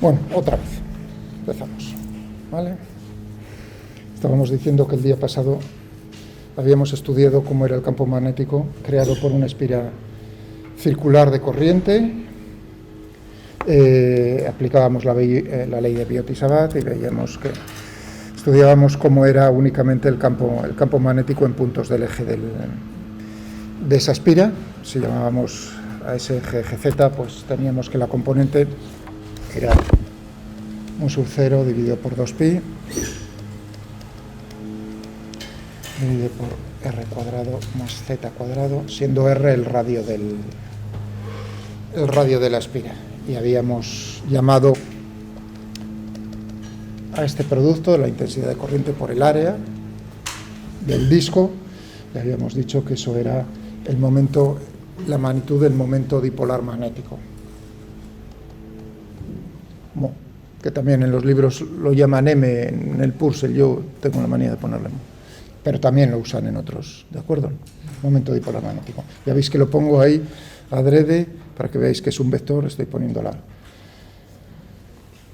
Bueno, otra vez, empezamos, ¿vale? Estábamos diciendo que el día pasado habíamos estudiado cómo era el campo magnético creado por una espira circular de corriente. Aplicábamos la ley de Biot-Savart y veíamos que estudiábamos cómo era únicamente el campo magnético en puntos del eje de esa espira. Si llamábamos a ese eje GZ, pues teníamos que la componente era mu sub 0 dividido por 2pi dividido por r cuadrado más z cuadrado, siendo r el radio de la espira. Y habíamos llamado a este producto, la intensidad de corriente por el área del disco, y habíamos dicho que eso era el momento, la magnitud del momento dipolar magnético, que también en los libros lo llaman M, en el Purcell yo tengo la manía de ponerle M, pero también lo usan en otros, ¿de acuerdo? Momento dipolar magnético. Ya veis que lo pongo ahí adrede para que veáis que es un vector, estoy poniéndola.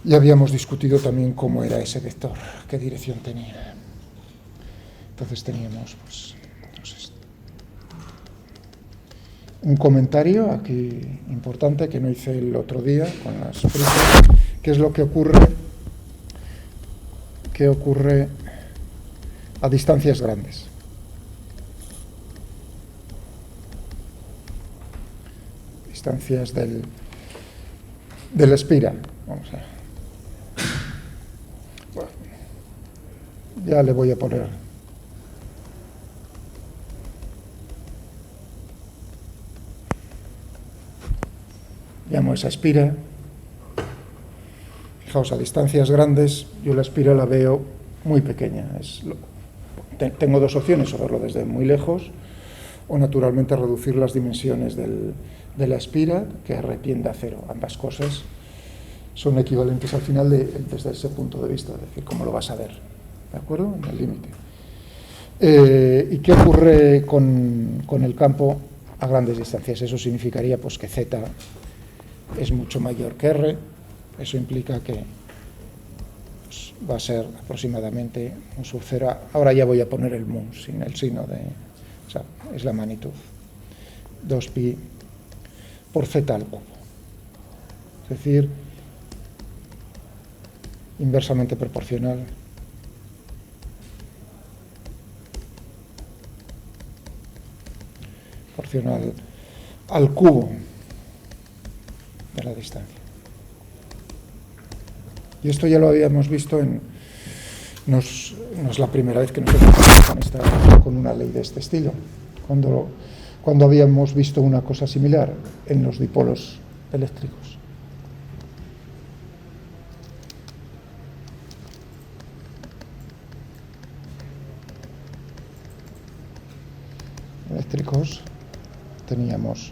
Ya habíamos discutido también cómo era ese vector, qué dirección tenía. Entonces teníamos, pues, no sé, un comentario aquí importante que no hice el otro día con las prisas, que es lo que ocurre a distancias grandes. Distancias de la espira. Vamos a ver. Bueno, ya le voy a poner. Llamo esa espira. Fijaos, a distancias grandes, yo la espira la veo muy pequeña. Tengo dos opciones, o verlo desde muy lejos, o naturalmente reducir las dimensiones de la espira, que R tiende a cero. Ambas cosas son equivalentes al final desde ese punto de vista, es decir, cómo lo vas a ver, ¿de acuerdo? En el límite. ¿Y qué ocurre con el campo a grandes distancias? Eso significaría pues, que Z es mucho mayor que R. Eso implica que pues, va a ser aproximadamente un sub 0. Ahora ya voy a poner el mu sin el signo de... O sea, es la magnitud. 2pi por z al cubo. Es decir, inversamente proporcional al cubo de la distancia. Y esto ya lo habíamos visto no es la primera vez que nos encontramos con una ley de este estilo, cuando habíamos visto una cosa similar en los dipolos eléctricos. Teníamos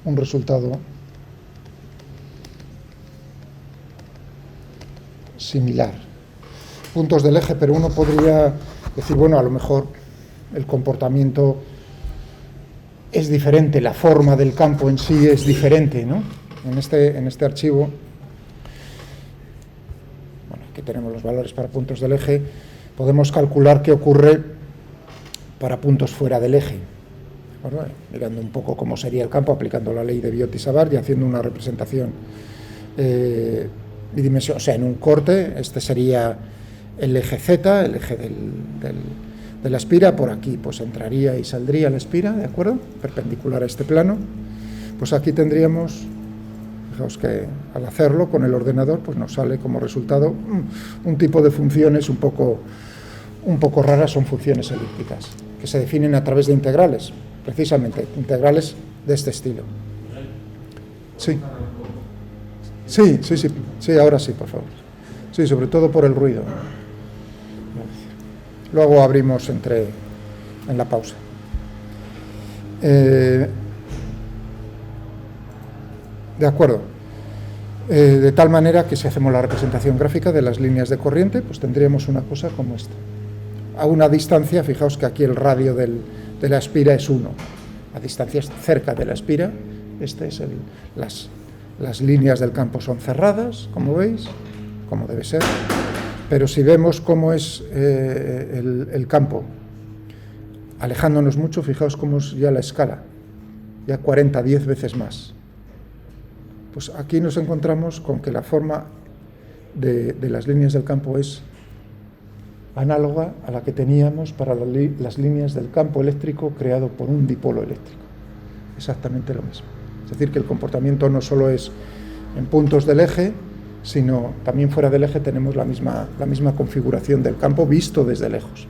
un resultado similar. Puntos del eje, pero uno podría decir, bueno, a lo mejor el comportamiento es diferente, la forma del campo en sí es diferente, ¿no? En este archivo, bueno, aquí tenemos los valores para puntos del eje, podemos calcular qué ocurre para puntos fuera del eje, ¿de acuerdo? Mirando un poco cómo sería el campo, aplicando la ley de Biot-Savart y haciendo una representación bidimensional, o sea, en un corte, este sería el eje Z, el eje de la espira, por aquí pues entraría y saldría la espira, ¿de acuerdo? Perpendicular a este plano. Pues aquí tendríamos, fijaos que al hacerlo con el ordenador, pues nos sale como resultado un tipo de funciones un poco raras, son funciones elípticas, que se definen a través de integrales, precisamente, integrales de este estilo. Sí. Sí, ahora sí, por favor. Sí, sobre todo por el ruido. Luego abrimos en la pausa. De acuerdo. De tal manera que si hacemos la representación gráfica de las líneas de corriente, pues tendríamos una cosa como esta. A una distancia, fijaos que aquí el radio de la espira es 1. A distancias cerca de la espira, este es las líneas del campo son cerradas, como veis, como debe ser, pero si vemos cómo es el campo, alejándonos mucho, fijaos cómo es ya la escala, ya 40, 10 veces más. Pues aquí nos encontramos con que la forma de las líneas del campo es análoga a la que teníamos para las líneas del campo eléctrico creado por un dipolo eléctrico. Exactamente lo mismo. Es decir, que el comportamiento no solo es en puntos del eje, sino también fuera del eje tenemos la misma configuración del campo visto desde lejos.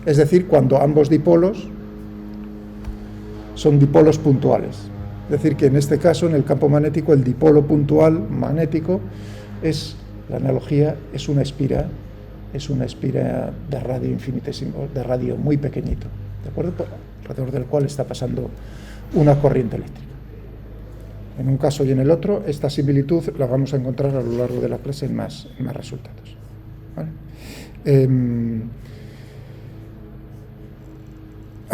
Es decir, cuando ambos dipolos son dipolos puntuales. Es decir, que en este caso, en el campo magnético, el dipolo puntual magnético la analogía es una espira de radio infinitesimal, de radio muy pequeñito, ¿de acuerdo? Alrededor del cual está pasando una corriente eléctrica. En un caso y en el otro, esta similitud la vamos a encontrar a lo largo de la clase en más resultados. ¿Vale?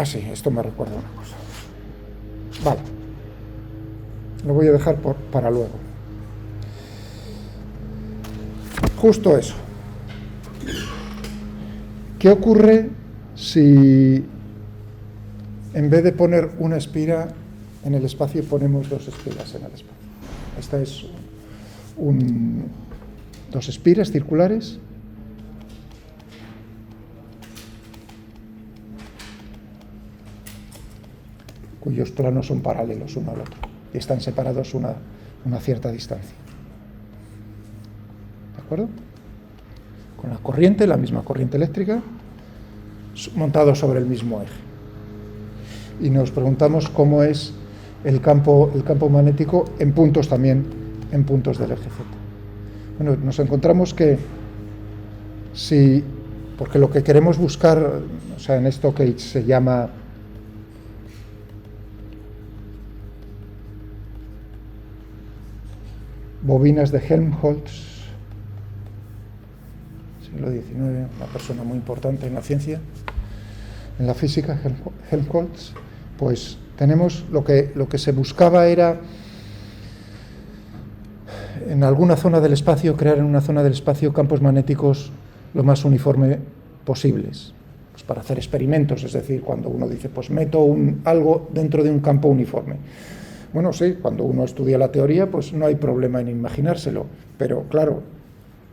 Sí, esto me recuerda una cosa. Vale. Lo voy a dejar para luego. Justo eso. ¿Qué ocurre si en vez de poner una espira en el espacio ponemos dos espiras en el espacio? Esta es dos espiras circulares cuyos planos son paralelos uno al otro y están separados una cierta distancia. ¿De acuerdo? Con la misma corriente eléctrica, montado sobre el mismo eje. Y nos preguntamos cómo es el campo magnético en puntos también, en puntos del eje Z. Bueno, nos encontramos que porque lo que queremos buscar, o sea, en esto que se llama bobinas de Helmholtz, siglo XIX, una persona muy importante en la ciencia, en la física, Helmholtz, pues tenemos lo que se buscaba era en alguna zona del espacio, crear en una zona del espacio campos magnéticos lo más uniforme posibles, pues para hacer experimentos, es decir, cuando uno dice, pues meto algo dentro de un campo uniforme. Bueno, sí, cuando uno estudia la teoría, pues no hay problema en imaginárselo, pero claro,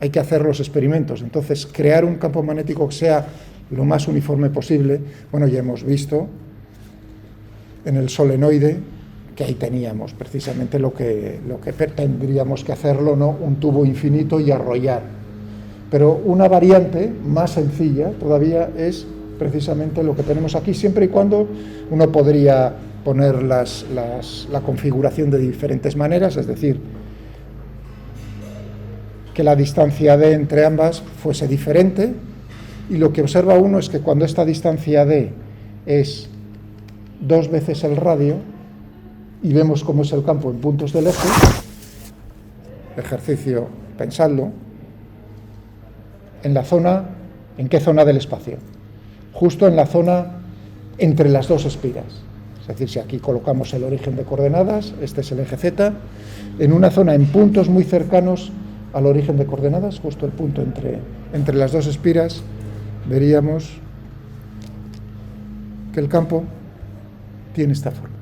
hay que hacer los experimentos. Entonces, crear un campo magnético que sea lo más uniforme posible, bueno, ya hemos visto en el solenoide que ahí teníamos precisamente lo que tendríamos que hacerlo, ¿no? Un tubo infinito y arrollar. Pero una variante más sencilla todavía es precisamente lo que tenemos aquí, siempre y cuando uno podría poner la configuración de diferentes maneras, es decir, que la distancia D entre ambas fuese diferente, y lo que observa uno es que cuando esta distancia D es 2 veces el radio, y vemos cómo es el campo en puntos del eje, ejercicio, pensadlo, ¿en qué zona del espacio? Justo en la zona entre las dos espiras. Es decir, si aquí colocamos el origen de coordenadas, este es el eje Z, en una zona en puntos muy cercanos al origen de coordenadas, justo el punto entre las dos espiras, veríamos que el campo tiene esta forma.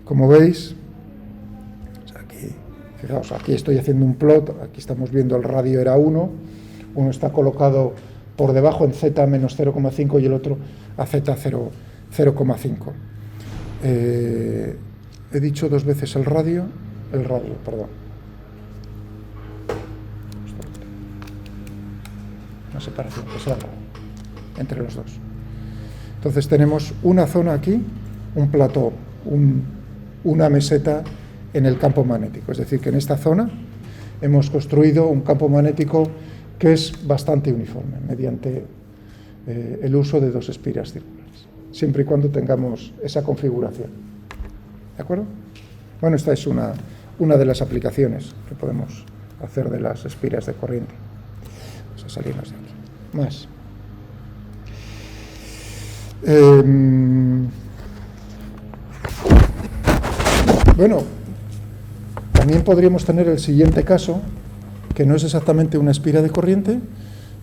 Como veis, fijaos, aquí estoy haciendo un plot, aquí estamos viendo el radio era 1, uno está colocado por debajo en Z menos 0,5 y el otro a Z 0,5. He dicho 2 veces el radio, perdón. Una separación que se haga entre los dos. Entonces tenemos una zona aquí, un plató, una meseta en el campo magnético. Es decir, que en esta zona hemos construido un campo magnético que es bastante uniforme mediante el uso de 2 espiras circulares, siempre y cuando tengamos esa configuración. ¿De acuerdo? Bueno, esta es una de las aplicaciones que podemos hacer de las espiras de corriente. Vamos a salirnos de aquí. Más. Bueno, también podríamos tener el siguiente caso, que no es exactamente una espira de corriente,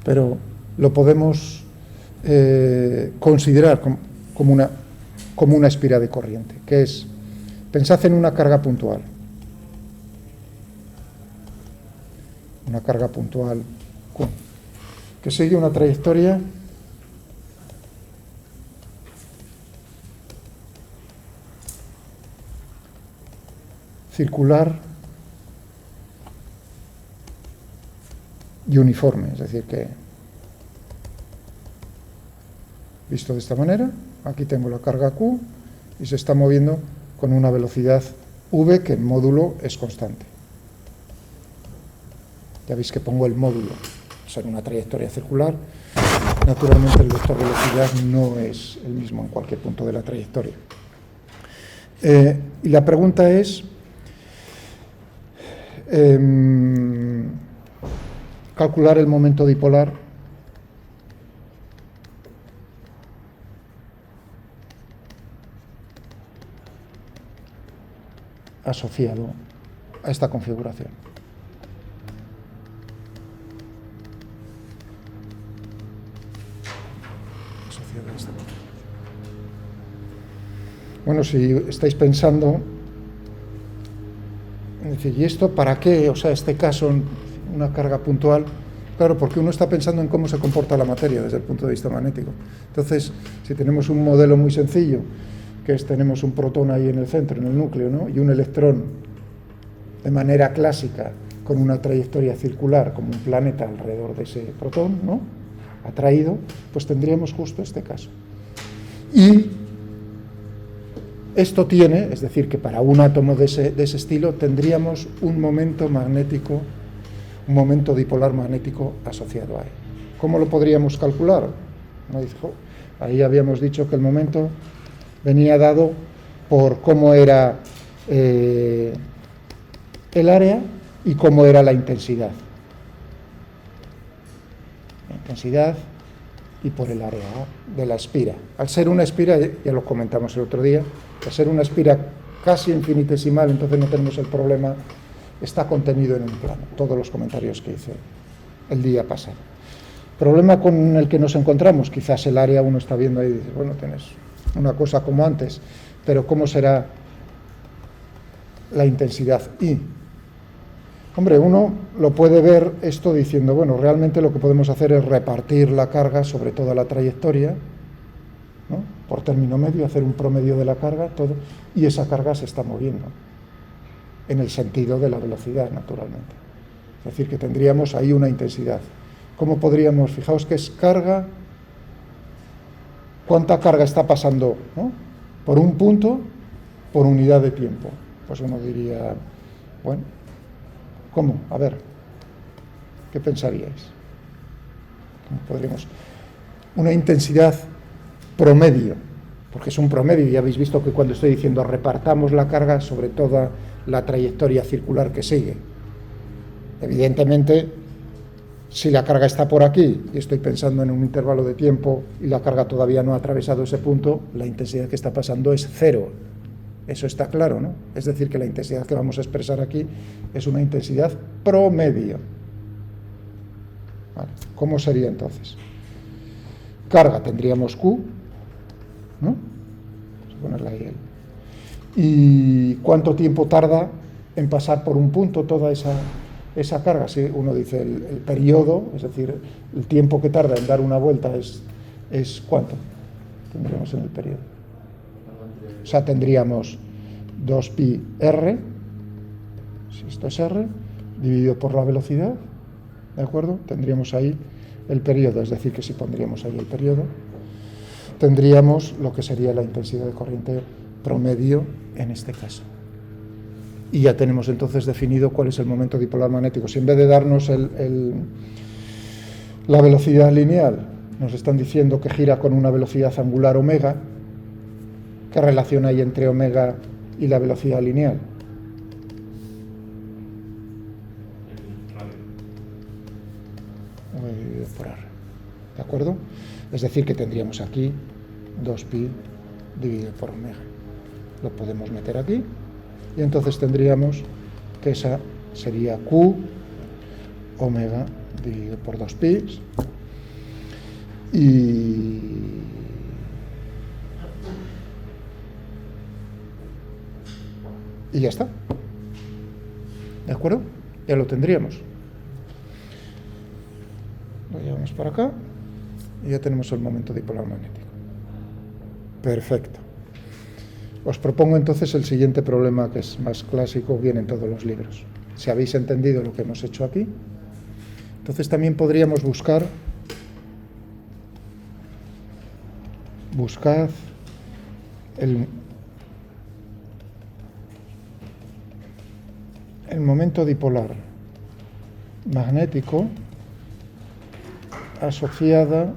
pero lo podemos considerar como una espira de corriente, que es, pensad en una carga puntual. Una carga puntual Q, que sigue una trayectoria circular y uniforme, es decir, que visto de esta manera, aquí tengo la carga Q y se está moviendo con una velocidad V que en módulo es constante. Ya veis que pongo el módulo, o sea, en una trayectoria circular, naturalmente el vector velocidad no es el mismo en cualquier punto de la trayectoria. Y la pregunta es, calcular el momento dipolar asociado a esta configuración. Bueno, si estáis pensando, ¿y esto para qué? O sea, este caso, una carga puntual, claro, porque uno está pensando en cómo se comporta la materia desde el punto de vista magnético. Entonces, si tenemos un modelo muy sencillo, que es, tenemos un protón ahí en el centro, en el núcleo, ¿no? Y un electrón de manera clásica, con una trayectoria circular, como un planeta alrededor de ese protón, ¿no? Atraído, pues tendríamos justo este caso. Y esto tiene, es decir, que para un átomo de ese estilo tendríamos un momento magnético, un momento dipolar magnético asociado a él. ¿Cómo lo podríamos calcular? Ahí habíamos dicho que el momento venía dado por cómo era el área y cómo era la intensidad. La intensidad y por el área de la espira. Al ser una espira, ya lo comentamos el otro día, al ser una espira casi infinitesimal, entonces no tenemos el problema, está contenido en un plano, todos los comentarios que hice el día pasado. Problema con el que nos encontramos, quizás el área uno está viendo ahí y dice, bueno, tienes una cosa como antes, pero ¿cómo será la intensidad I? Hombre, uno lo puede ver esto diciendo, bueno, realmente lo que podemos hacer es repartir la carga sobre toda la trayectoria, ¿no? Por término medio, hacer un promedio de la carga, todo, y esa carga se está moviendo, en el sentido de la velocidad, naturalmente. Es decir, que tendríamos ahí una intensidad. ¿Cómo podríamos? Fijaos que es carga, ¿cuánta carga está pasando, ¿no? Por un punto, por unidad de tiempo? Pues uno diría, bueno, ¿cómo? A ver, ¿qué pensaríais? ¿Cómo podríamos? Una intensidad promedio, porque es un promedio, ya habéis visto que cuando estoy diciendo repartamos la carga sobre toda la trayectoria circular que sigue. Evidentemente, si la carga está por aquí y estoy pensando en un intervalo de tiempo y la carga todavía no ha atravesado ese punto, la intensidad que está pasando es cero. Eso está claro, ¿no? Es decir, que la intensidad que vamos a expresar aquí es una intensidad promedio. Vale. ¿Cómo sería entonces? Carga tendríamos Q, ¿no? Vamos a ponerla ahí. ¿Y cuánto tiempo tarda en pasar por un punto toda esa carga? Si uno dice el periodo, es decir, el tiempo que tarda en dar una vuelta es ¿cuánto tendríamos en el periodo? O sea, tendríamos 2pi r, si esto es r, dividido por la velocidad, ¿de acuerdo? Tendríamos ahí el periodo, es decir, que si pondríamos ahí el periodo, tendríamos lo que sería la intensidad de corriente promedio en este caso. Y ya tenemos entonces definido cuál es el momento dipolar magnético. Si en vez de darnos la velocidad lineal, nos están diciendo que gira con una velocidad angular omega, ¿qué relación hay entre omega y la velocidad lineal? Por R. ¿De acuerdo? Es decir, que tendríamos aquí 2pi dividido por omega. Lo podemos meter aquí Y entonces tendríamos que esa sería Q omega dividido por 2pi. Y ya está. ¿De acuerdo? Ya lo tendríamos. Lo llevamos para acá y ya tenemos el momento dipolar magnético. Perfecto. Os propongo entonces el siguiente problema, que es más clásico, viene en todos los libros. Si habéis entendido lo que hemos hecho aquí, entonces también podríamos buscad el momento dipolar magnético asociada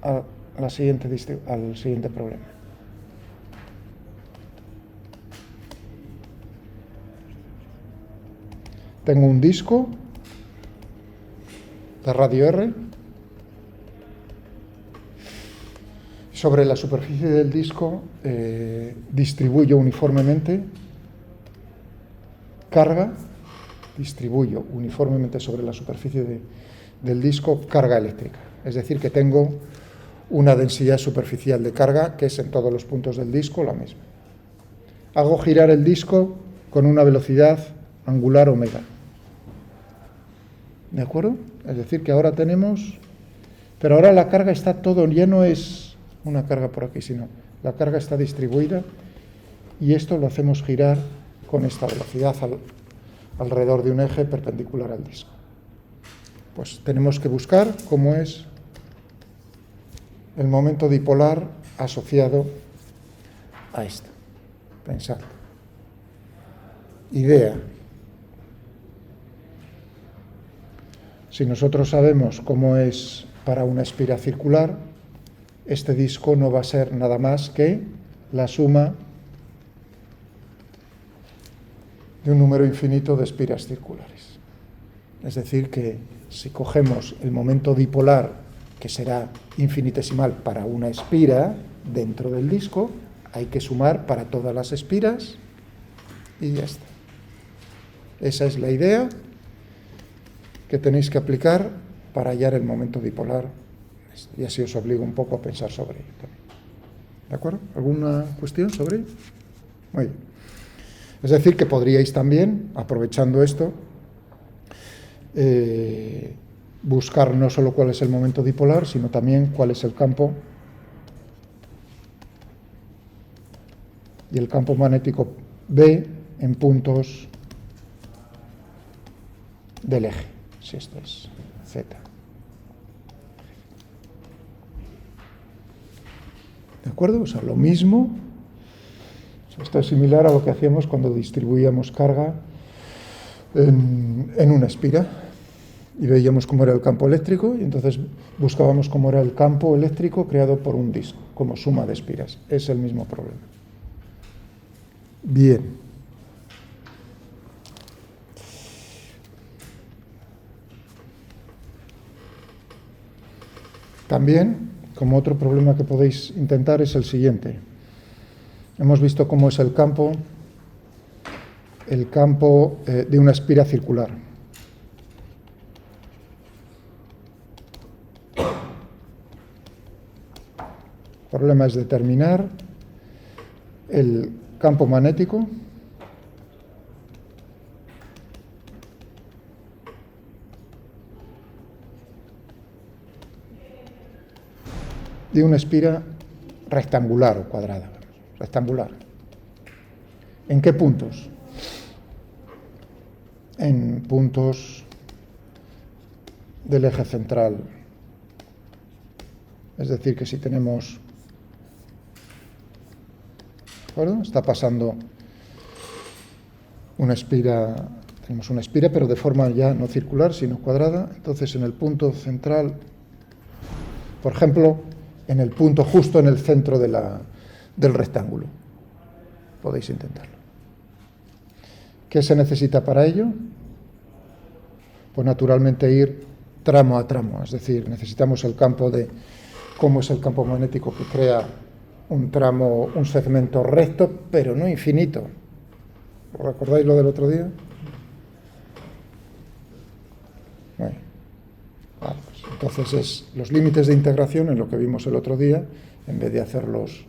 al siguiente problema. Tengo un disco de radio R. Sobre la superficie del disco distribuyo uniformemente carga, distribuyo uniformemente sobre la superficie del disco carga eléctrica. Es decir, que tengo una densidad superficial de carga que es en todos los puntos del disco la misma. Hago girar el disco con una velocidad angular omega. ¿De acuerdo? Es decir, que ahora tenemos... Pero ahora la carga está todo, ya no es una carga por aquí, sino la carga está distribuida y esto lo hacemos girar con esta velocidad alrededor de un eje perpendicular al disco. Pues tenemos que buscar cómo es el momento dipolar asociado a esto. Pensad. Idea. Si nosotros sabemos cómo es para una espira circular, este disco no va a ser nada más que la suma de un número infinito de espiras circulares. Es decir, que si cogemos el momento dipolar, que será infinitesimal para una espira dentro del disco, hay que sumar para todas las espiras y ya está. Esa es la idea que tenéis que aplicar para hallar el momento dipolar, y así os obligo un poco a pensar sobre ello también. ¿De acuerdo? ¿Alguna cuestión sobre ello? Muy bien. Es decir, que podríais también, aprovechando esto, buscar no solo cuál es el momento dipolar, sino también cuál es el campo y el campo magnético B en puntos del eje, si esto es Z. ¿De acuerdo? O sea, lo mismo. Esto es similar a lo que hacíamos cuando distribuíamos carga en una espira y veíamos cómo era el campo eléctrico y entonces buscábamos cómo era el campo eléctrico creado por un disco, como suma de espiras. Es el mismo problema. Bien. También, como otro problema que podéis intentar, es el siguiente. Hemos visto cómo es el campo de una espira circular. El problema es determinar el campo magnético de una espira rectangular o cuadrada. Rectangular. ¿En qué puntos? En puntos del eje central. Es decir, que si tenemos... ¿De acuerdo? Está pasando una espira... Tenemos una espira, pero de forma ya no circular, sino cuadrada. Entonces, en el punto central, por ejemplo, en el punto justo en el centro del rectángulo. Podéis intentarlo. ¿Qué se necesita para ello? Pues naturalmente ir tramo a tramo, es decir, necesitamos el campo de cómo es el campo magnético que crea un tramo, un segmento recto, pero no infinito. ¿Os recordáis lo del otro día? Bueno, vale, pues entonces los límites de integración, en lo que vimos el otro día, en vez de hacerlos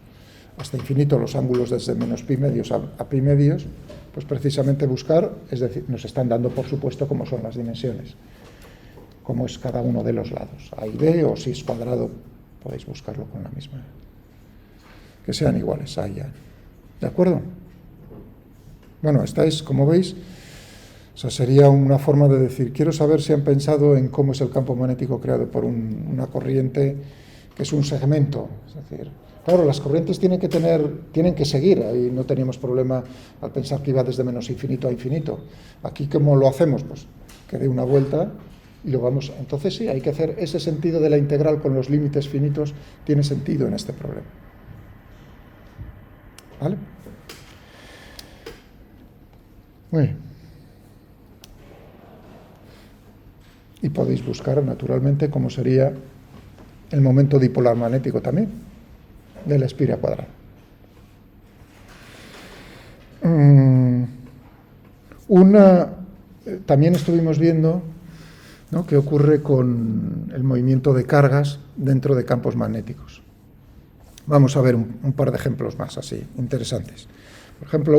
hasta infinito, los ángulos desde menos pi medios a pi medios, pues precisamente buscar, es decir, nos están dando por supuesto cómo son las dimensiones, cómo es cada uno de los lados, A y B, o si es cuadrado, podéis buscarlo con la misma, que sean iguales, A y A. ¿De acuerdo? Bueno, esta es, como veis, o sea, sería una forma de decir, quiero saber si han pensado en cómo es el campo magnético creado por una corriente que es un segmento, es decir, claro, las corrientes tienen que seguir, ahí no teníamos problema al pensar que iba desde menos infinito a infinito. Aquí, ¿cómo lo hacemos? Pues que dé una vuelta y lo vamos. Entonces sí, hay que hacer ese sentido de la integral con los límites finitos, tiene sentido en este problema. ¿Vale? Muy bien. Y podéis buscar, naturalmente, cómo sería el momento dipolar magnético también de la espiral cuadrada. También estuvimos viendo, ¿no?, qué ocurre con el movimiento de cargas dentro de campos magnéticos. Vamos a ver un par de ejemplos más así, interesantes. Por ejemplo,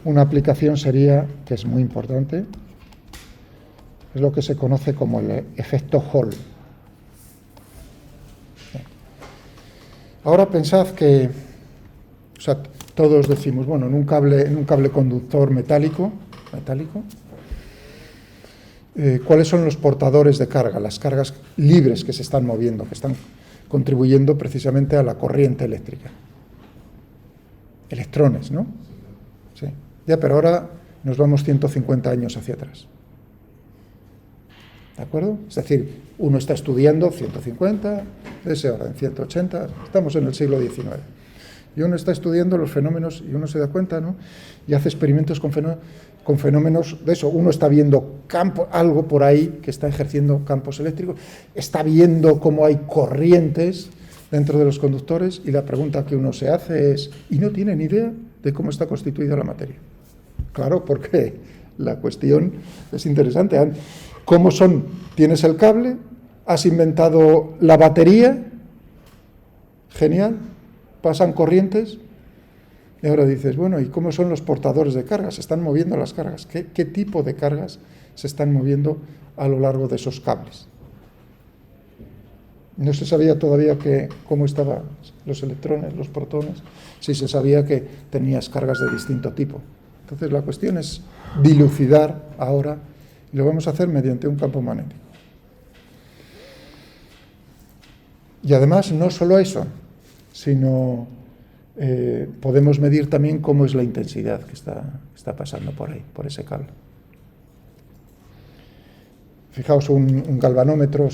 una aplicación sería, que es muy importante, es lo que se conoce como el efecto Hall. Ahora pensad que, o sea, todos decimos, bueno, en un cable conductor metálico, ¿cuáles son los portadores de carga? Las cargas libres que se están moviendo, que están contribuyendo precisamente a la corriente eléctrica. Electrones, ¿no? Sí. Ya, pero ahora nos vamos 150 años hacia atrás. ¿De acuerdo? Es decir, uno está estudiando 150, de ese orden, 180, estamos en el siglo XIX. Y uno está estudiando los fenómenos y uno se da cuenta, ¿no? Y hace experimentos con fenómenos de eso. Uno está viendo algo por ahí que está ejerciendo campos eléctricos, está viendo cómo hay corrientes dentro de los conductores y la pregunta que uno se hace es, ¿y no tiene ni idea de cómo está constituida la materia? Claro, porque la cuestión es interesante. ¿Cómo son? Tienes el cable, has inventado la batería, genial, pasan corrientes, y ahora dices, bueno, ¿y cómo son los portadores de cargas? ¿Se están moviendo las cargas? ¿Qué tipo de cargas se están moviendo a lo largo de esos cables? No se sabía todavía cómo estaban los electrones, los protones, sí se sabía que tenías cargas de distinto tipo. Entonces la cuestión es dilucidar ahora, y lo vamos a hacer mediante un campo magnético. Y además no solo eso, sino podemos medir también cómo es la intensidad que está pasando por ahí, por ese cable. Fijaos, un galvanómetro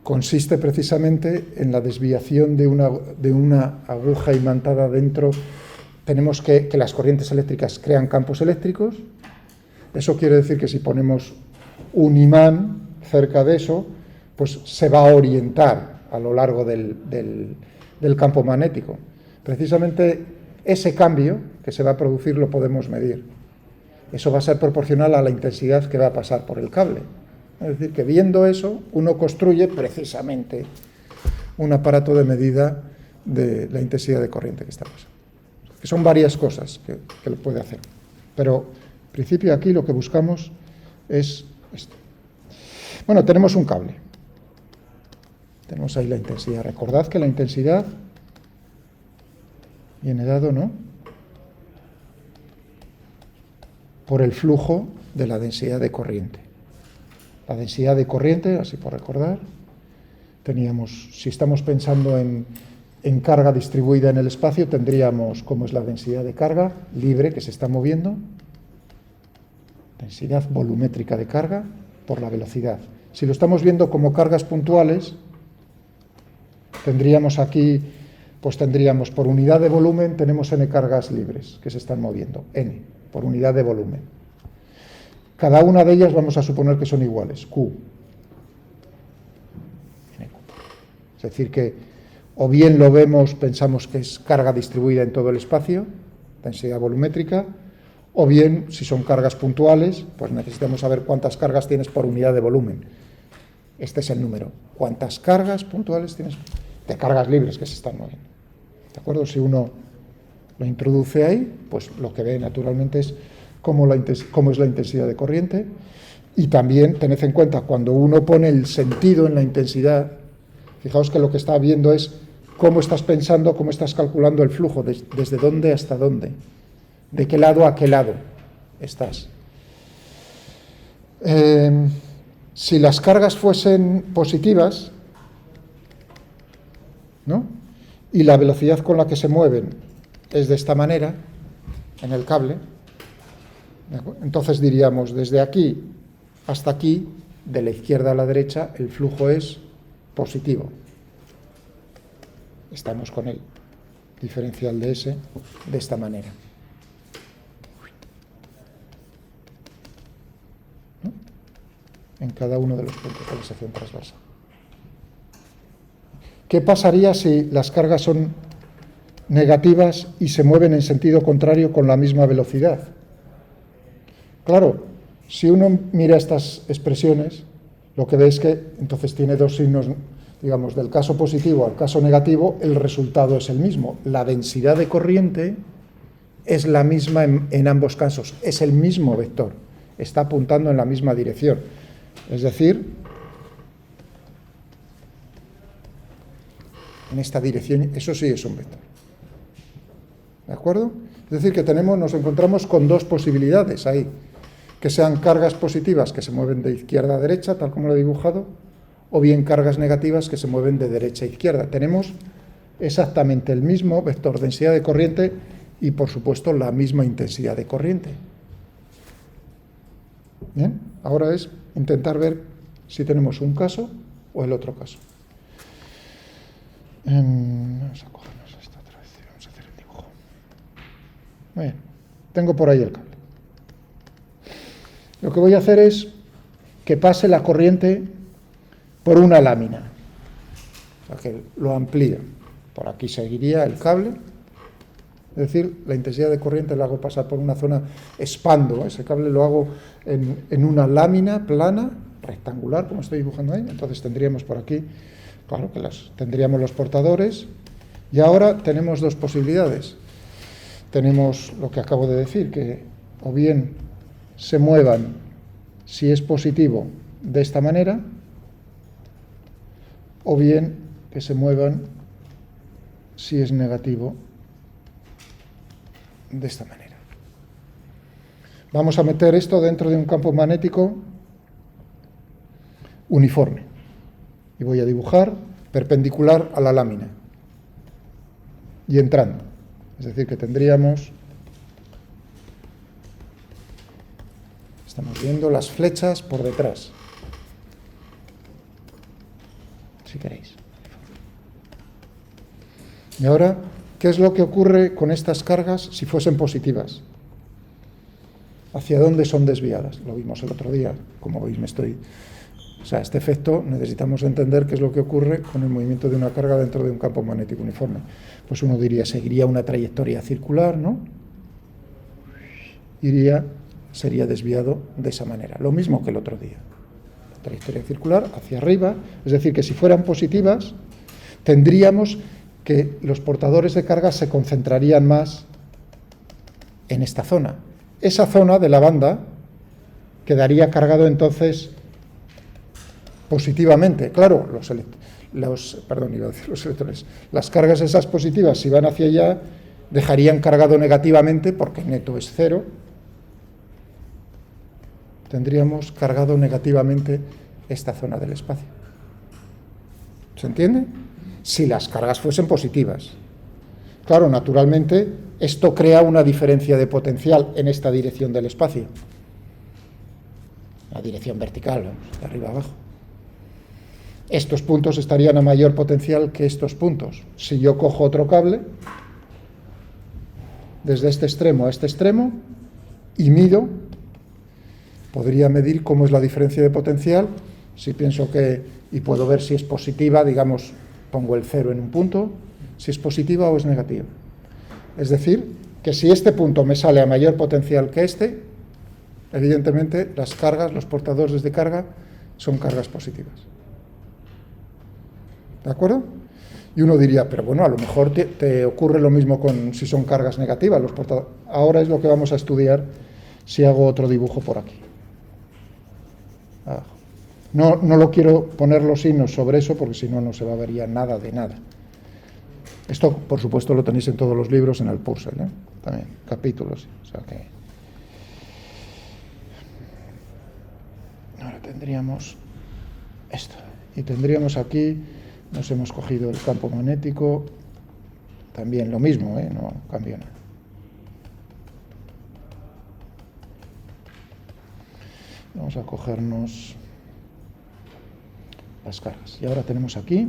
consiste precisamente en la desviación de una aguja imantada dentro. Tenemos que las corrientes eléctricas crean campos eléctricos. Eso quiere decir que si ponemos un imán cerca de eso, pues se va a orientar a lo largo del campo magnético. Precisamente ese cambio que se va a producir lo podemos medir. Eso va a ser proporcional a la intensidad que va a pasar por el cable. Es decir, que viendo eso, uno construye precisamente un aparato de medida de la intensidad de corriente que está pasando. Que son varias cosas que lo puede hacer. Pero, en principio, aquí lo que buscamos es esto. Bueno, tenemos un cable. Tenemos ahí la intensidad. Recordad que la intensidad viene dado, ¿no?, por el flujo de la densidad de corriente. La densidad de corriente, así por recordar, teníamos, si estamos pensando en carga distribuida en el espacio, tendríamos cómo es la densidad de carga libre que se está moviendo, densidad volumétrica de carga por la velocidad. Si lo estamos viendo como cargas puntuales, tendríamos aquí, pues tendríamos por unidad de volumen, tenemos n cargas libres que se están moviendo, n, por unidad de volumen. Cada una de ellas vamos a suponer que son iguales, Q. Es decir que o bien lo vemos, pensamos que es carga distribuida en todo el espacio, densidad volumétrica, o bien, si son cargas puntuales, pues necesitamos saber cuántas cargas tienes por unidad de volumen. Este es el número. ¿Cuántas cargas puntuales tienes de cargas libres que se están moviendo? ¿De acuerdo? Si uno lo introduce ahí, pues lo que ve naturalmente es cómo es la intensidad de corriente. Y también tened en cuenta, cuando uno pone el sentido en la intensidad, fijaos que lo que está viendo es cómo estás pensando, cómo estás calculando el flujo, desde dónde hasta dónde, de qué lado a qué lado estás. Si las cargas fuesen positivas, ¿no?, y la velocidad con la que se mueven es de esta manera, en el cable, entonces diríamos, desde aquí hasta aquí, de la izquierda a la derecha, el flujo es positivo. Estamos con el diferencial de S de esta manera. ¿No?, en cada uno de los puntos de la sección transversal. ¿Qué pasaría si las cargas son negativas y se mueven en sentido contrario con la misma velocidad? Claro, si uno mira estas expresiones, lo que ve es que entonces tiene dos signos, digamos, del caso positivo al caso negativo, el resultado es el mismo. La densidad de corriente es la misma en ambos casos, es el mismo vector, está apuntando en la misma dirección. Es decir, en esta dirección, eso sí es un vector. ¿De acuerdo? Es decir, que nos encontramos con dos posibilidades ahí, que sean cargas positivas que se mueven de izquierda a derecha, tal como lo he dibujado, o bien cargas negativas que se mueven de derecha a izquierda. Tenemos exactamente el mismo vector densidad de corriente y, por supuesto, la misma intensidad de corriente. Bien, ahora es intentar ver si tenemos un caso o el otro caso. Vamos a cogernos esta otra vez, vamos a hacer el dibujo. Muy bien, tengo por ahí el cable. Lo que voy a hacer es que pase la corriente por una lámina, o sea, que lo amplía. Por aquí seguiría el cable, es decir, la intensidad de corriente la hago pasar por una zona, expando ese cable, lo hago en una lámina plana, rectangular, como estoy dibujando ahí. Entonces tendríamos por aquí, claro que tendríamos los portadores, y ahora tenemos dos posibilidades. Tenemos lo que acabo de decir, que o bien se muevan, si es positivo, de esta manera, o bien que se muevan, si es negativo, de esta manera. Vamos a meter esto dentro de un campo magnético uniforme y voy a dibujar perpendicular a la lámina y entrando. Es decir, que tendríamos, estamos viendo las flechas por detrás, si queréis. Y ahora, ¿qué es lo que ocurre con estas cargas si fuesen positivas? ¿Hacia dónde son desviadas? Lo vimos el otro día, como veis O sea, este efecto necesitamos entender qué es lo que ocurre con el movimiento de una carga dentro de un campo magnético uniforme. Pues uno diría, seguiría una trayectoria circular, ¿no? Sería desviado de esa manera, lo mismo que el otro día. Trayectoria circular hacia arriba, es decir, que si fueran positivas, tendríamos que los portadores de carga se concentrarían más en esta zona. Esa zona de la banda quedaría cargado entonces positivamente. Claro, los electrones. Las cargas esas positivas, si van hacia allá, dejarían cargado negativamente, porque neto es cero. Tendríamos cargado negativamente esta zona del espacio. ¿Se entiende? Si las cargas fuesen positivas. Claro, naturalmente, esto crea una diferencia de potencial en esta dirección del espacio. La dirección vertical, vamos, de arriba a abajo. Estos puntos estarían a mayor potencial que estos puntos. Si yo cojo otro cable, desde este extremo a este extremo, y mido, podría medir cómo es la diferencia de potencial, si pienso que, y puedo ver si es positiva, digamos, pongo el 0 en un punto, si es positiva o es negativa. Es decir, que si este punto me sale a mayor potencial que este, evidentemente las cargas, los portadores de carga, son cargas positivas. ¿De acuerdo? Y uno diría, pero bueno, a lo mejor te ocurre lo mismo con si son cargas negativas los portadores. Ahora es lo que vamos a estudiar si hago otro dibujo por aquí. No lo quiero poner los signos sobre eso porque si no, no se va a ver ya nada de nada. Esto, por supuesto, lo tenéis en todos los libros en el Purcell, ¿eh? También, capítulos. O sea que... Ahora tendríamos esto. Y tendríamos aquí, nos hemos cogido el campo magnético, también lo mismo, no cambia nada. Vamos a cogernos las cargas. Y ahora tenemos aquí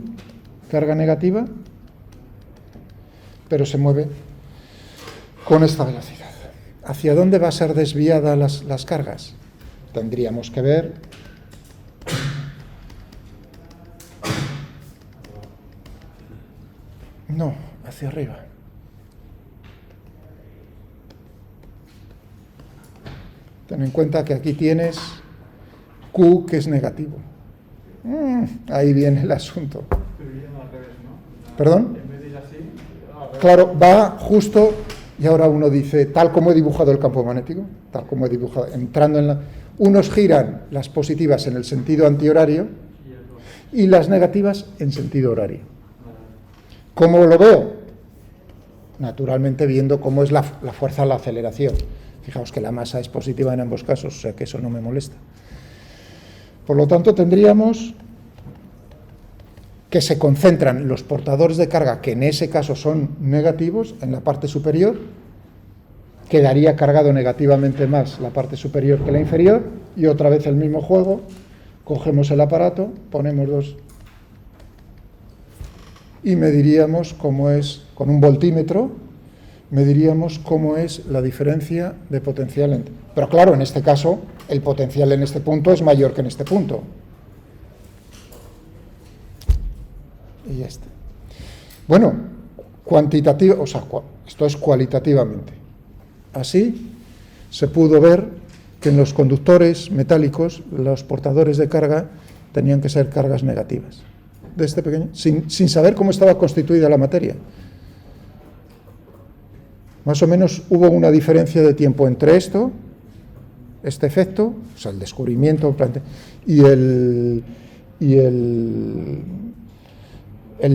carga negativa, pero se mueve con esta velocidad. ¿Hacia dónde va a ser desviada las cargas? Tendríamos que ver no, hacia arriba. Ten en cuenta que aquí tienes Q, que es negativo. Ahí viene el asunto. ¿Perdón? Claro, va justo, y ahora uno dice, tal como he dibujado el campo magnético, tal como he dibujado, entrando en unos giran las positivas en el sentido antihorario y las negativas en sentido horario. ¿Cómo lo veo? Naturalmente viendo cómo es la fuerza a la aceleración. Fijaos que la masa es positiva en ambos casos, o sea que eso no me molesta. Por lo tanto, tendríamos que se concentran los portadores de carga, que en ese caso son negativos, en la parte superior. Quedaría cargado negativamente más la parte superior que la inferior, y otra vez el mismo juego, cogemos el aparato, ponemos dos, y mediríamos cómo es, con un voltímetro, mediríamos cómo es la diferencia de potencial. Pero claro, en este caso, el potencial en este punto es mayor que en este punto. Y ya está. Bueno, cuantitativo, o sea, esto es cualitativamente. Así se pudo ver que en los conductores metálicos, los portadores de carga tenían que ser cargas negativas. De este pequeño, sin saber cómo estaba constituida la materia. Más o menos hubo una diferencia de tiempo entre este efecto, o sea, el descubrimiento, y el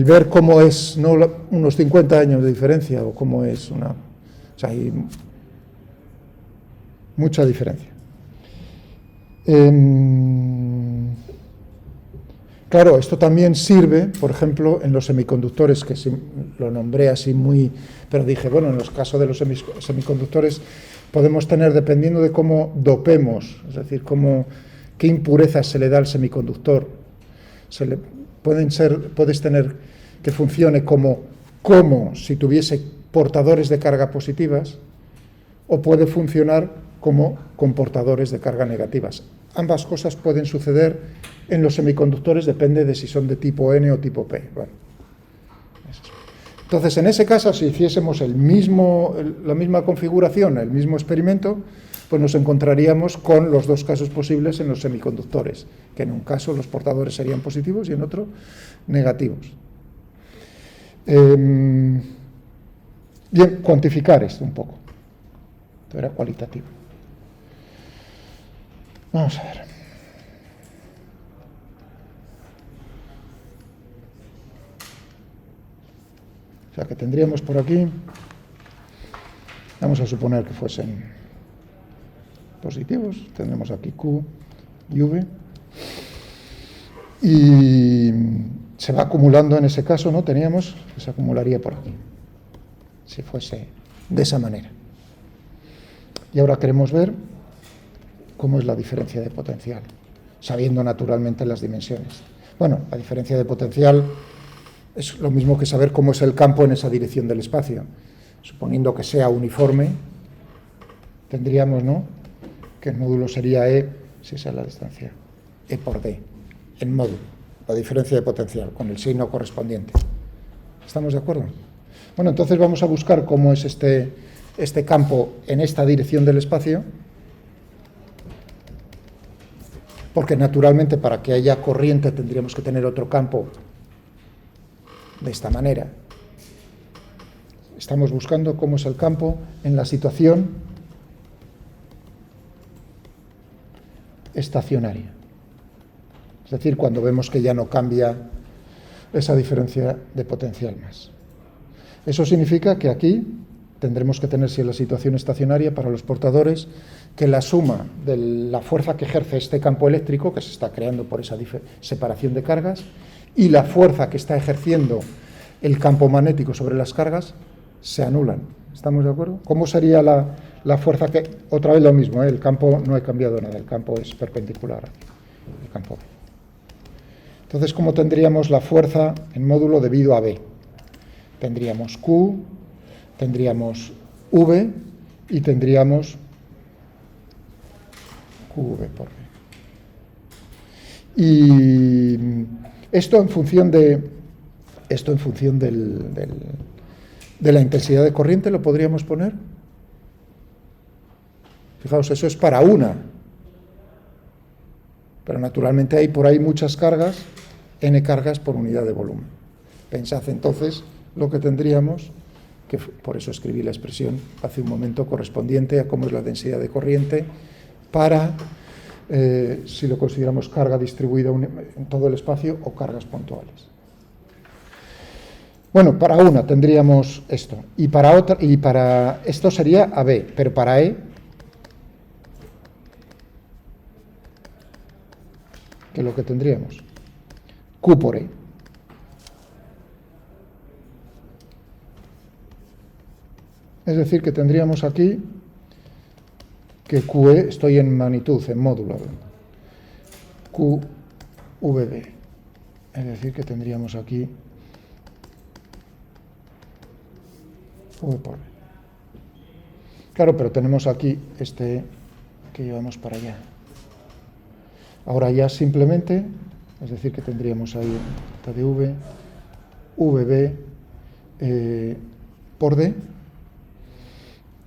ver cómo es, no unos 50 años de diferencia, o cómo es o sea, hay mucha diferencia. Claro, esto también sirve, por ejemplo, en los semiconductores, que lo nombré así muy... Pero dije, bueno, en los casos de los semiconductores podemos tener, dependiendo de cómo dopemos, es decir, qué impurezas se le da al semiconductor, puedes tener que funcione como si tuviese portadores de carga positivas, o puede funcionar como con portadores de carga negativas. Ambas cosas pueden suceder en los semiconductores, depende de si son de tipo N o tipo P. Bueno, entonces, en ese caso, si hiciésemos la misma configuración, el mismo experimento, pues nos encontraríamos con los dos casos posibles en los semiconductores, que en un caso los portadores serían positivos y en otro negativos. Bien, cuantificar esto un poco. Esto era cualitativo. Vamos a ver. O sea que tendríamos por aquí, vamos a suponer que fuesen positivos, tendremos aquí Q y V, y se va acumulando en ese caso, ¿no? Teníamos que se acumularía por aquí, si fuese de esa manera. Y ahora queremos ver cómo es la diferencia de potencial, sabiendo naturalmente las dimensiones. Bueno, la diferencia de potencial es lo mismo que saber cómo es el campo en esa dirección del espacio. Suponiendo que sea uniforme, tendríamos, ¿no?, que el módulo sería E, si esa es la distancia, E por D, en módulo. la diferencia de potencial, con el signo correspondiente. ¿Estamos de acuerdo? Bueno, entonces vamos a buscar cómo es este campo en esta dirección del espacio, porque naturalmente para que haya corriente tendríamos que tener otro campo de esta manera. Estamos buscando cómo es el campo en la situación estacionaria. Es decir, cuando vemos que ya no cambia esa diferencia de potencial más. Eso significa que aquí tendremos que tener, si en la situación estacionaria, para los portadores, que la suma de la fuerza que ejerce este campo eléctrico, que se está creando por esa separación de cargas, y la fuerza que está ejerciendo el campo magnético sobre las cargas, se anulan. ¿Estamos de acuerdo? ¿Cómo sería la fuerza que...? Otra vez lo mismo, el campo no he cambiado nada, el campo es perpendicular aquí, el campo B. Entonces, ¿cómo tendríamos la fuerza en módulo debido a B? Tendríamos Q, tendríamos V y tendríamos QV por B. Y esto en función de la intensidad de corriente lo podríamos poner. Fijaos, eso es para una. Pero naturalmente hay por ahí muchas cargas, n cargas por unidad de volumen. Pensad entonces lo que tendríamos, que por eso escribí la expresión hace un momento, correspondiente a cómo es la densidad de corriente para, si lo consideramos carga distribuida en todo el espacio o cargas puntuales. Bueno, para una tendríamos esto, y para otra, y para esto sería AB, pero para E, que es lo que tendríamos, Q por E. Es decir, que tendríamos aquí que QE, estoy en magnitud, en módulo, QVB. Es decir, que tendríamos aquí V por B. Claro, pero tenemos aquí este que llevamos para allá. Ahora ya simplemente, es decir, que tendríamos ahí esta de V, VB por D,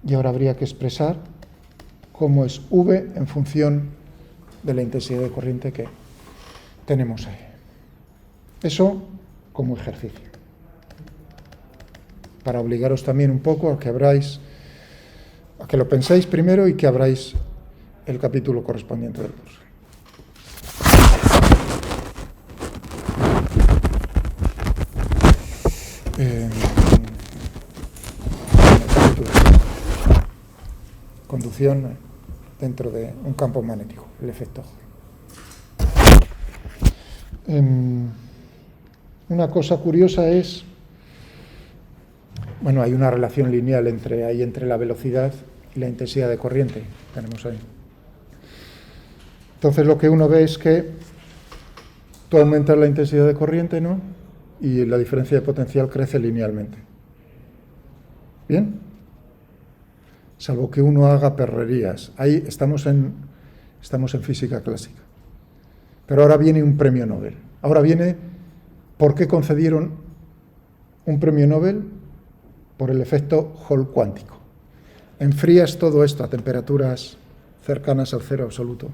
y ahora habría que expresar cómo es V en función de la intensidad de corriente que tenemos ahí. Eso como ejercicio. Para obligaros también un poco a que abráis, a que lo penséis primero y que abráis el capítulo correspondiente del curso. Conducción dentro de un campo magnético, el efecto Hall. Una cosa curiosa es, bueno, hay una relación lineal entre la velocidad y la intensidad de corriente, tenemos ahí. Entonces lo que uno ve es que tú aumentas la intensidad de corriente, ¿no? Y la diferencia de potencial crece linealmente. ¿Bien? Salvo que uno haga perrerías. Ahí estamos en física clásica. Pero ahora viene un premio Nobel. Ahora viene, ¿por qué concedieron un premio Nobel? Por el efecto Hall cuántico. Enfrías todo esto a temperaturas cercanas al cero absoluto.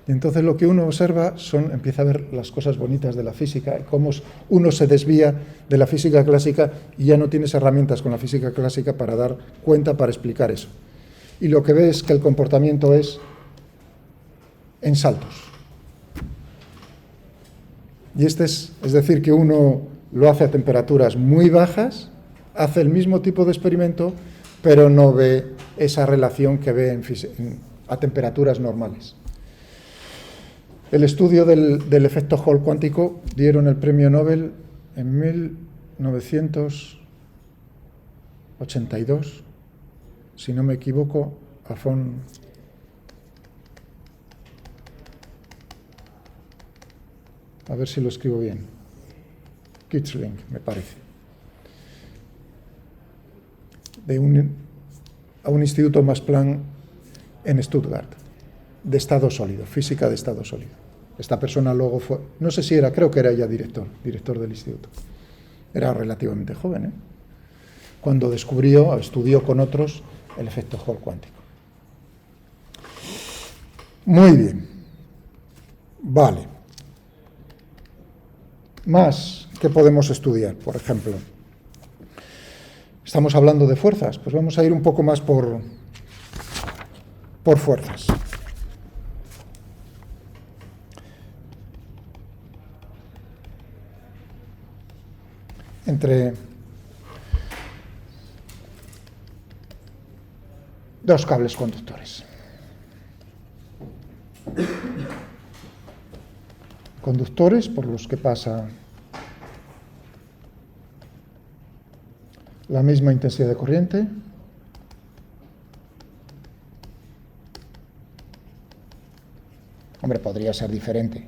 Y entonces lo que uno observa empieza a ver las cosas bonitas de la física, cómo uno se desvía de la física clásica y ya no tienes herramientas con la física clásica para dar cuenta, para explicar eso. Y lo que ve es que el comportamiento es en saltos. Y es decir, que uno lo hace a temperaturas muy bajas, hace el mismo tipo de experimento, pero no ve esa relación que ve a temperaturas normales. El estudio del efecto Hall cuántico dieron el premio Nobel en 1982, si no me equivoco, a ver si lo escribo bien, Kitzling, me parece, a un instituto Max Planck en Stuttgart, de estado sólido, física de estado sólido. Esta persona luego fue, no sé si era, creo que era ya director del instituto. Era relativamente joven, ¿eh? Cuando estudió con otros el efecto Hall cuántico. Muy bien. Vale. Más, ¿qué podemos estudiar? Por ejemplo, estamos hablando de fuerzas, pues vamos a ir un poco más por fuerzas. Entre dos cables conductores. Conductores por los que pasa la misma intensidad de corriente. Hombre, podría ser diferente.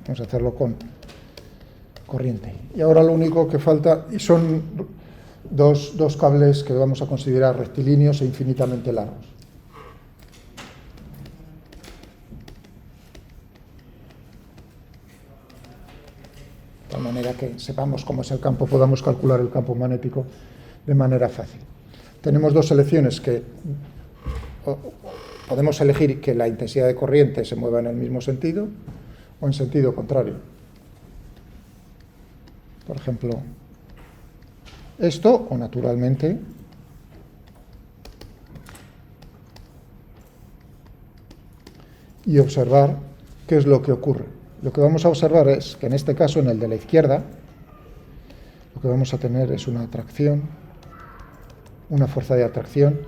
Vamos a hacerlo con corriente. Y ahora lo único que falta, y son dos cables que vamos a considerar rectilíneos e infinitamente largos. De tal manera que sepamos cómo es el campo, podamos calcular el campo magnético de manera fácil. Tenemos dos elecciones que podemos elegir que la intensidad de corriente se mueva en el mismo sentido o en sentido contrario. Por ejemplo, esto, o naturalmente y observar qué es lo que ocurre. Lo que vamos a observar es que en este caso, en el de la izquierda, lo que vamos a tener es una atracción, una fuerza de atracción,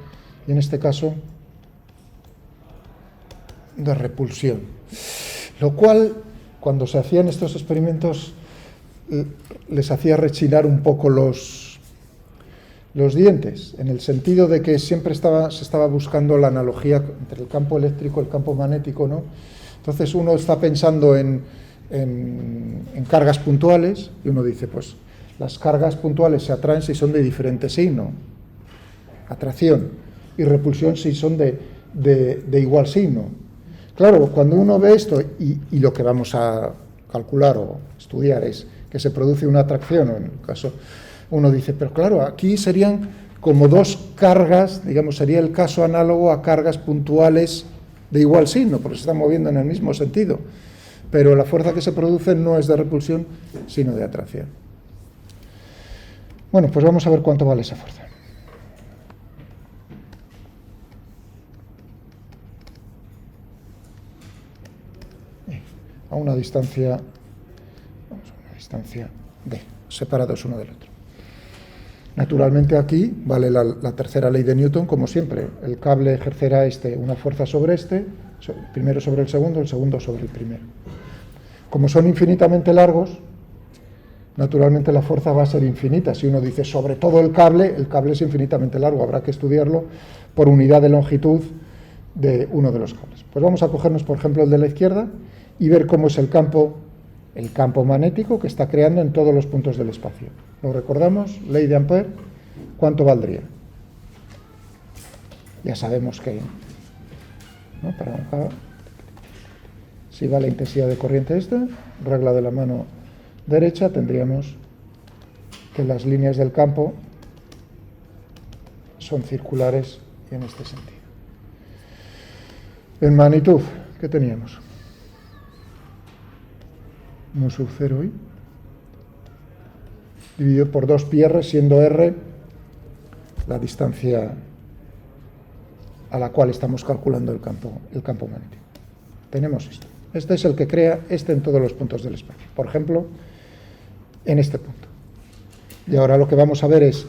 y en este caso de repulsión. Lo cual, cuando se hacían estos experimentos, les hacía rechinar un poco los dientes, en el sentido de que siempre se estaba buscando la analogía entre el campo eléctrico y el campo magnético, ¿no? Entonces uno está pensando en cargas puntuales, y uno dice, pues las cargas puntuales se atraen si son de diferente signo, atracción, y repulsión si son de igual signo. Claro, cuando uno ve esto, y lo que vamos a calcular o estudiar es que se produce una atracción, o en el caso, uno dice, pero claro, aquí serían como dos cargas, digamos, sería el caso análogo a cargas puntuales de igual signo, porque se están moviendo en el mismo sentido, pero la fuerza que se produce no es de repulsión, sino de atracción. Bueno, pues vamos a ver cuánto vale esa fuerza. A una distancia D, separados uno del otro. Naturalmente aquí vale la tercera ley de Newton, como siempre. El cable ejercerá una fuerza sobre primero sobre el segundo sobre el primero. Como son infinitamente largos, naturalmente la fuerza va a ser infinita. Si uno dice sobre todo el cable es infinitamente largo, habrá que estudiarlo por unidad de longitud de uno de los cables. Pues vamos a cogernos, por ejemplo, el de la izquierda y ver cómo es el campo magnético que está creando en todos los puntos del espacio. ¿Lo recordamos? Ley de Ampère. ¿Cuánto valdría? Ya sabemos que, ¿no? Si va la intensidad de corriente esta, regla de la mano derecha, tendríamos que las líneas del campo son circulares y en este sentido. En magnitud, ¿qué teníamos? Mu sub 0i dividido por 2πr, siendo r la distancia a la cual estamos calculando el campo magnético. Tenemos esto. Este es el que crea en todos los puntos del espacio. Por ejemplo, en este punto. Y ahora lo que vamos a ver es,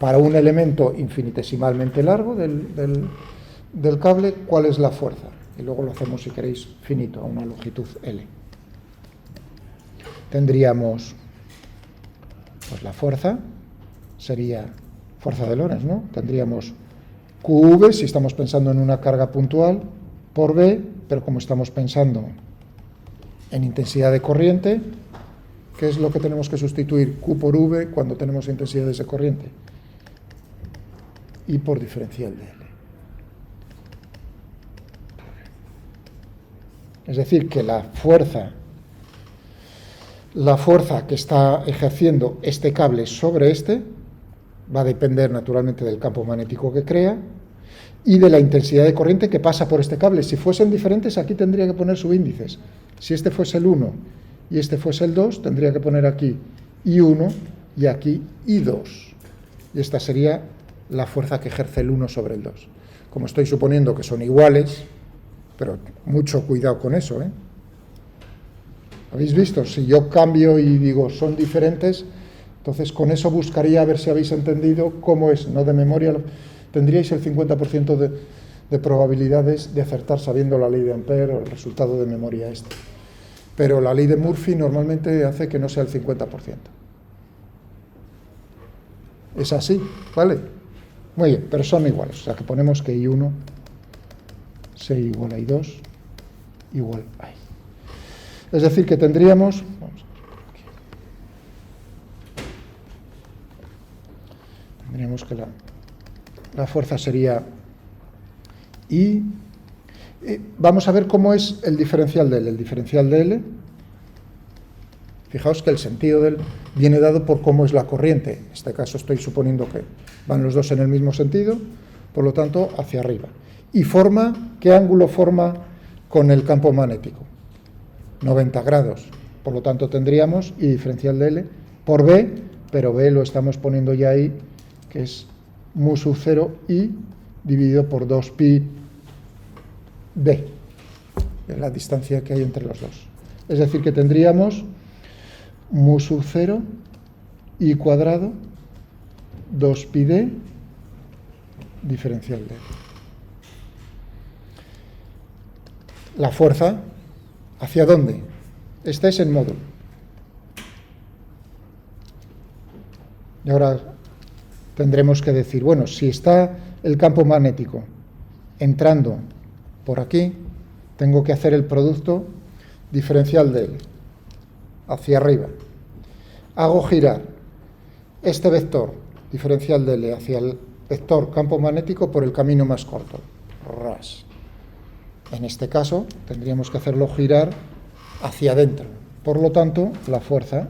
para un elemento infinitesimalmente largo del cable, ¿cuál es la fuerza? Y luego lo hacemos, si queréis, finito, a una longitud L. Tendríamos, pues la fuerza sería fuerza de Lorentz, ¿no? Tendríamos QV, si estamos pensando en una carga puntual, por B, pero como estamos pensando en intensidad de corriente, ¿qué es lo que tenemos que sustituir? Q por V cuando tenemos intensidades de corriente. I por diferencial de L. Es decir, que la fuerza que está ejerciendo este cable sobre este va a depender naturalmente del campo magnético que crea y de la intensidad de corriente que pasa por este cable. Si fuesen diferentes, aquí tendría que poner subíndices. Si este fuese el 1 y este fuese el 2, tendría que poner aquí I1 y aquí I2. Y esta sería la fuerza que ejerce el 1 sobre el 2. Como estoy suponiendo que son iguales, pero mucho cuidado con eso, ¿eh? ¿Habéis visto? Si yo cambio y digo son diferentes, entonces con eso buscaría a ver si habéis entendido cómo es, no de memoria. Tendríais el 50% de probabilidades de acertar sabiendo la ley de Ampère o el resultado de memoria este. Pero la ley de Murphy normalmente hace que no sea el 50%. Es así, ¿vale? Muy bien, pero son iguales. O sea que ponemos que I1 sea igual a I2 igual a I. Es decir, que tendríamos... Vamos a ver aquí. Tendríamos que la fuerza sería I. Vamos a ver cómo es el diferencial de L. El diferencial de L, fijaos que el sentido de L viene dado por cómo es la corriente. En este caso estoy suponiendo que van los dos en el mismo sentido, por lo tanto, hacia arriba. Y forma, ¿qué ángulo forma con el campo magnético? 90 grados. Por lo tanto, tendríamos I diferencial de L por B, pero B lo estamos poniendo ya ahí, que es mu sub 0 I dividido por 2pi D, es la distancia que hay entre los dos. Es decir, que tendríamos mu sub 0 I cuadrado 2pi D diferencial de L. La fuerza, ¿hacia dónde? Este es el módulo. Y ahora tendremos que decir, bueno, si está el campo magnético entrando por aquí, tengo que hacer el producto diferencial de L hacia arriba. Hago girar este vector diferencial de L hacia el vector campo magnético por el camino más corto. Ras. En este caso, tendríamos que hacerlo girar hacia adentro. Por lo tanto, la fuerza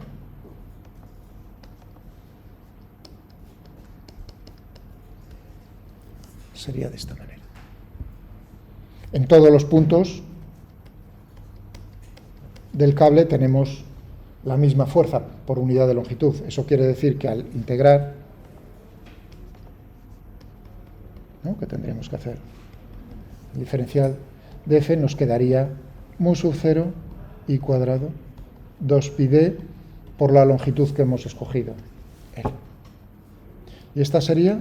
sería de esta manera. En todos los puntos del cable tenemos la misma fuerza por unidad de longitud. Eso quiere decir que al integrar, ¿no?, que tendríamos que hacer el diferencial de F, nos quedaría mu sub 0 I cuadrado 2pi D por la longitud que hemos escogido, L. Y esta sería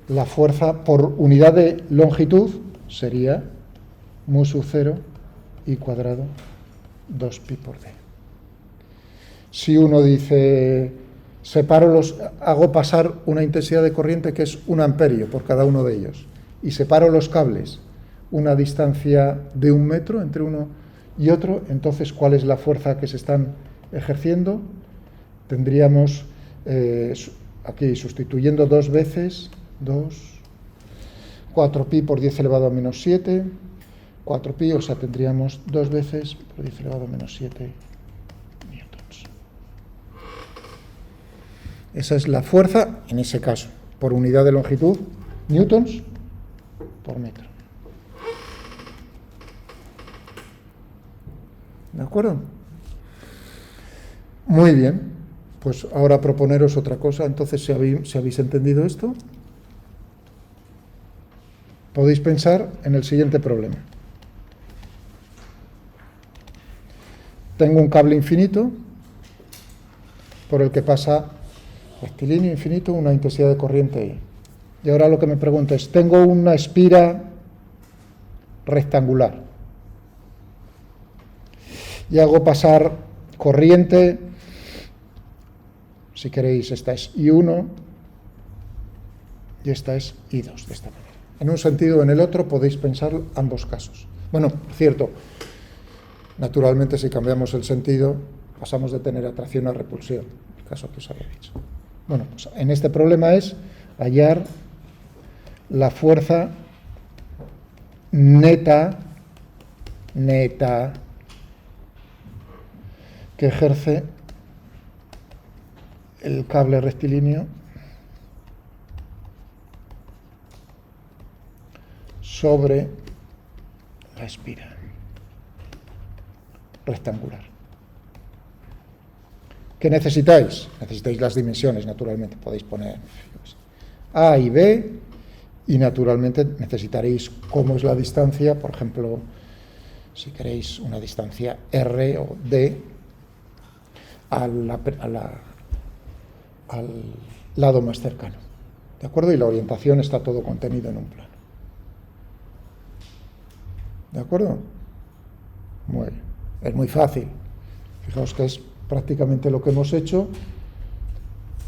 la fuerza por unidad de longitud, sería mu sub 0 I cuadrado 2pi por D. Si uno dice, hago pasar una intensidad de corriente que es 1 amperio por cada uno de ellos, y separo los cables una distancia de 1 metro entre uno y otro, entonces, ¿cuál es la fuerza que se están ejerciendo? Tendríamos aquí, sustituyendo dos veces, 4pi por 10 elevado a menos 7, 4pi, o sea, tendríamos 2 veces por 10 elevado a menos 7 newtons. Esa es la fuerza, en ese caso, por unidad de longitud, newtons por metro. ¿De acuerdo? Muy bien, pues ahora proponeros otra cosa. Entonces, si habéis entendido esto, podéis pensar en el siguiente problema. Tengo un cable infinito por el que pasa rectilíneo infinito una intensidad de corriente I. Y ahora lo que me pregunto es, tengo una espira rectangular y hago pasar corriente, si queréis, esta es I1 y esta es I2, de esta manera. En un sentido o en el otro podéis pensar ambos casos. Bueno, por cierto, naturalmente si cambiamos el sentido pasamos de tener atracción a repulsión, el caso que os había dicho. Bueno, pues en este problema es hallar la fuerza neta, que ejerce el cable rectilíneo sobre la espira rectangular. ¿Qué necesitáis? Necesitáis las dimensiones, naturalmente. Podéis poner A y B, y naturalmente necesitaréis cómo es la distancia, por ejemplo, si queréis una distancia R o D al lado más cercano. ¿De acuerdo? Y la orientación está todo contenido en un plano. ¿De acuerdo? Muy bien. Es muy fácil. Fijaos que es prácticamente lo que hemos hecho.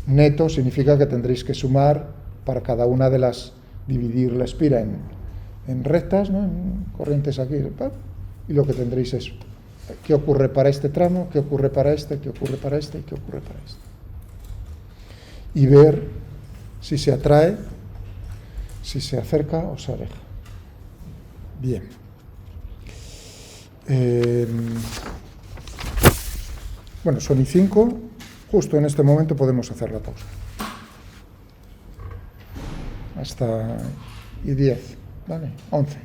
Neto significa que tendréis que sumar para cada una de las, dividir la espira en rectas, ¿no? En corrientes aquí, y lo que tendréis es qué ocurre para este tramo, qué ocurre para este, qué ocurre para este y qué ocurre para este. Y ver si se atrae, si se acerca o se aleja. Bien. Bueno, son y 5. Justo en este momento podemos hacer la pausa. Hasta y 10, ¿vale? 11.